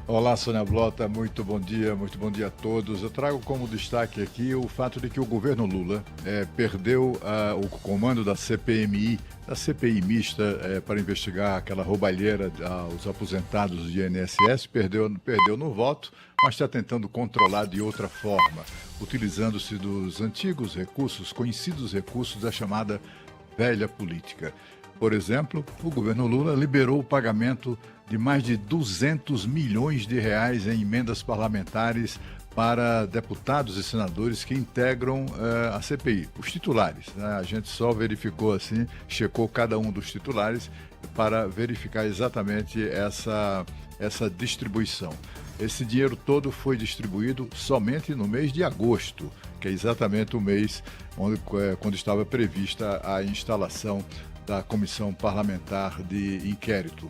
Olá, Sônia Blota, muito bom dia a todos. Eu trago como destaque aqui o fato de que o governo Lula perdeu o comando da CPMI, da CPI mista, para investigar aquela roubalheira aos aposentados do INSS, perdeu no voto, mas está tentando controlar de outra forma, utilizando-se dos antigos recursos, conhecidos recursos da chamada velha política. Por exemplo, o governo Lula liberou o pagamento de mais de 200 milhões de reais em emendas parlamentares para deputados e senadores que integram a CPI, os titulares, né? A gente só verificou assim, checou cada um dos titulares para verificar exatamente essa distribuição. Esse dinheiro todo foi distribuído somente no mês de agosto, que é exatamente o mês quando estava prevista a instalação da Comissão Parlamentar de Inquérito.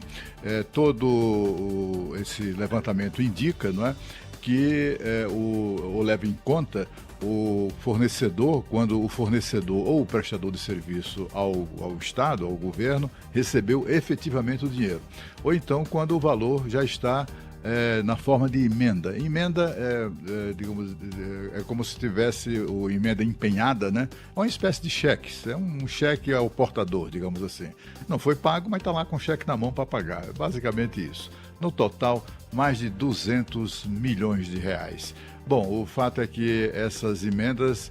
Todo esse levantamento indica, não é, que leva em conta o fornecedor, quando o fornecedor ou o prestador de serviço ao Estado, ao governo, recebeu efetivamente o dinheiro. Ou então quando o valor já está na forma de emenda. Emenda digamos, é como se tivesse o emenda empenhada, né? É uma espécie de cheques, é um cheque ao portador, digamos assim. Não foi pago, mas está lá com o cheque na mão para pagar. É basicamente isso. No total, mais de 200 milhões de reais. Bom, o fato é que essas emendas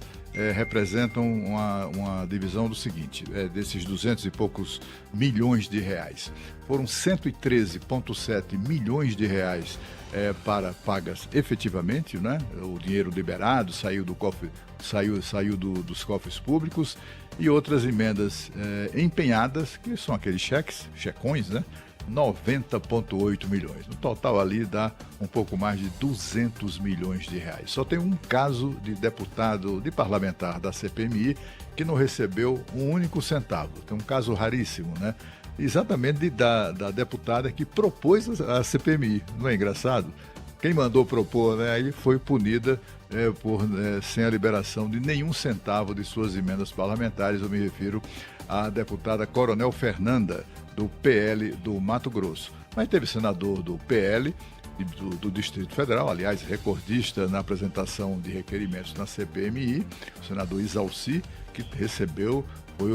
representam uma divisão do seguinte, desses 200 e poucos milhões de reais. Foram 113,7 milhões de reais para pagas efetivamente, né? O dinheiro liberado saiu do cofre, saiu dos cofres públicos, e outras emendas empenhadas, que são aqueles checões, né? 90,8 milhões. No total ali dá um pouco mais de 200 milhões de reais. Só tem um caso de deputado, de parlamentar da CPMI, que não recebeu um único centavo. Tem um caso raríssimo, né? Exatamente da deputada que propôs a CPMI. Não é engraçado? Quem mandou propor, né, aí foi punida sem a liberação de nenhum centavo de suas emendas parlamentares. Eu me refiro à deputada Coronel Fernanda, do PL do Mato Grosso. Mas teve senador do PL, do Distrito Federal, aliás, recordista na apresentação de requerimentos na CPMI, o senador Isalci, que foi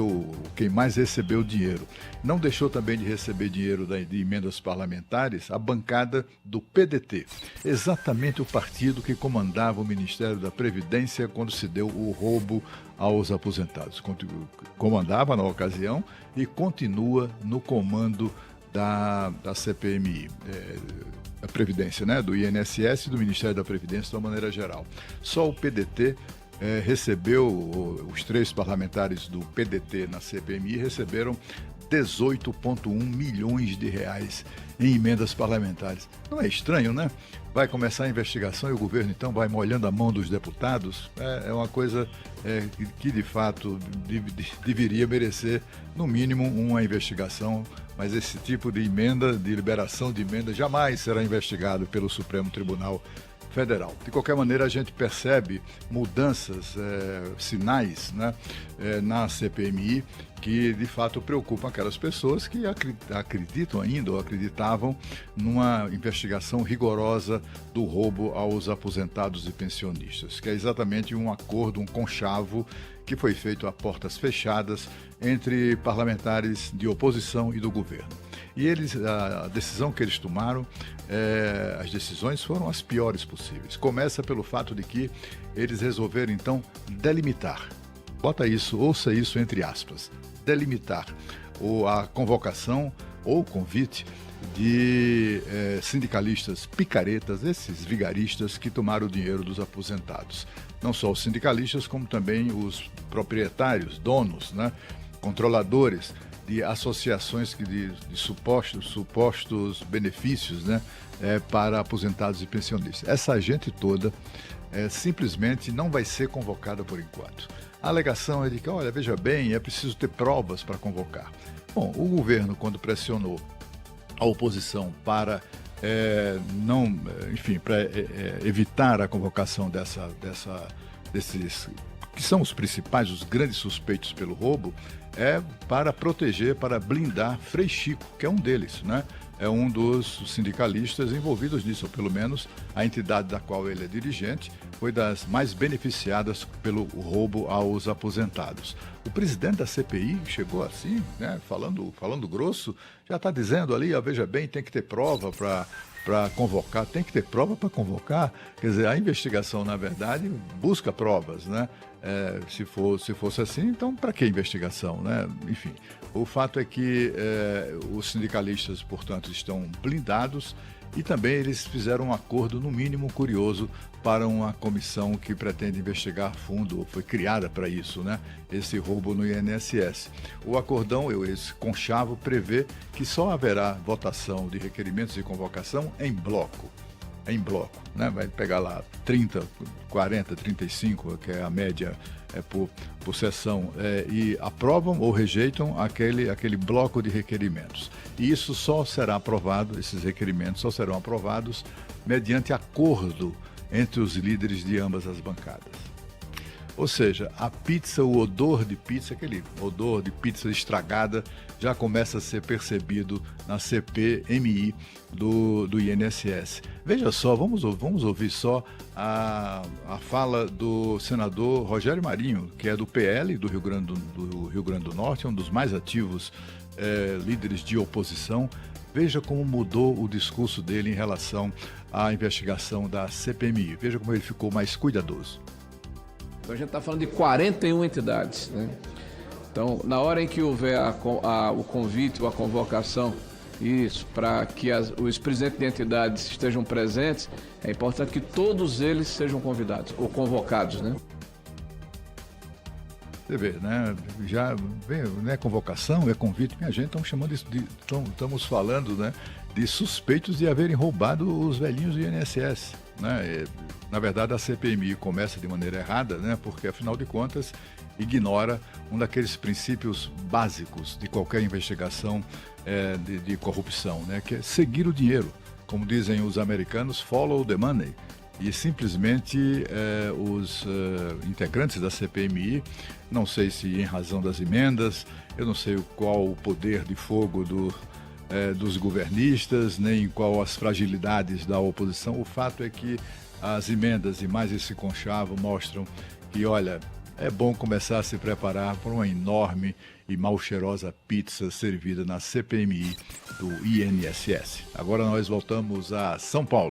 quem mais recebeu dinheiro. Não deixou também de receber dinheiro de emendas parlamentares a bancada do PDT, exatamente o partido que comandava o Ministério da Previdência quando se deu o roubo aos aposentados. Comandava na ocasião e continua no comando da CPMI, da Previdência, né? Do INSS e do Ministério da Previdência de uma maneira geral. Só o PDT recebeu, os três parlamentares do PDT na CPMI receberam 18,1 milhões de reais em emendas parlamentares. Não é estranho, né? Vai começar a investigação e o governo então vai molhando a mão dos deputados. É uma coisa que de fato deveria merecer, no mínimo, uma investigação, mas esse tipo de emenda, de liberação de emenda, jamais será investigado pelo Supremo Tribunal Federal. De qualquer maneira, a gente percebe mudanças, sinais, né, na CPMI, que de fato preocupam aquelas pessoas que acreditam ainda ou acreditavam numa investigação rigorosa do roubo aos aposentados e pensionistas, que é exatamente um acordo, um conchavo que foi feito a portas fechadas entre parlamentares de oposição e do governo. E a decisão que eles tomaram, as decisões foram as piores possíveis. Começa pelo fato de que eles resolveram, então, delimitar. Ouça isso entre aspas. Delimitar a convocação ou convite de sindicalistas picaretas, esses vigaristas que tomaram o dinheiro dos aposentados. Não só os sindicalistas, como também os proprietários, donos, né, controladores de associações de supostos benefícios, né, para aposentados e pensionistas. Essa gente toda simplesmente não vai ser convocada por enquanto. A alegação é de que, olha, veja bem, é preciso ter provas para convocar. Bom, o governo, quando pressionou a oposição para evitar a convocação desses que são os principais, os grandes suspeitos pelo roubo, para proteger, para blindar Frei Chico, que é um deles, né? é um dos sindicalistas envolvidos nisso, ou pelo menos a entidade da qual ele é dirigente foi das mais beneficiadas pelo roubo aos aposentados. O presidente da CPI chegou assim, né, falando grosso, já está dizendo ali, veja bem, tem que ter prova para convocar, tem que ter prova para convocar. Quer dizer, a investigação, na verdade, busca provas, né? Se fosse assim, então para que investigação, né? Enfim, o fato é que os sindicalistas, portanto, estão blindados e também eles fizeram um acordo, no mínimo curioso, para uma comissão que pretende investigar a fundo, ou foi criada para isso, né? Esse roubo no INSS. O acordão, esse conchavo, prevê que só haverá votação de requerimentos de convocação em bloco, né? Vai pegar lá 30, 40, 35, que é a média por sessão, e aprovam ou rejeitam aquele bloco de requerimentos. E isso só será aprovado, esses requerimentos só serão aprovados mediante acordo entre os líderes de ambas as bancadas. Ou seja, a pizza, o odor de pizza, aquele odor de pizza estragada, já começa a ser percebido na CPMI do INSS. Veja só, vamos ouvir só a fala do senador Rogério Marinho, que é do PL do Rio Grande do Norte, é um dos mais ativos líderes de oposição. Veja como mudou o discurso dele em relação à investigação da CPMI. Veja como ele ficou mais cuidadoso. Então a gente está falando de 41 entidades, né? Então, na hora em que houver o convite ou a convocação, isso, para que os presidentes de entidades estejam presentes, é importante que todos eles sejam convidados ou convocados, né? Você vê, né? Já não é convocação, é convite. Minha gente, estamos falando, né, de suspeitos de haverem roubado os velhinhos do INSS, né? Na verdade, a CPMI começa de maneira errada, né? Porque, afinal de contas, ignora um daqueles princípios básicos de qualquer investigação de corrupção, né? Que é seguir o dinheiro. Como dizem os americanos, follow the money. E simplesmente os integrantes da CPMI, não sei se em razão das emendas, eu não sei qual o poder de fogo dos governistas, nem qual as fragilidades da oposição. O fato é que as emendas e mais esse conchavo mostram que, olha, é bom começar a se preparar para uma enorme e mal cheirosa pizza servida na CPMI do INSS. Agora nós voltamos a São Paulo.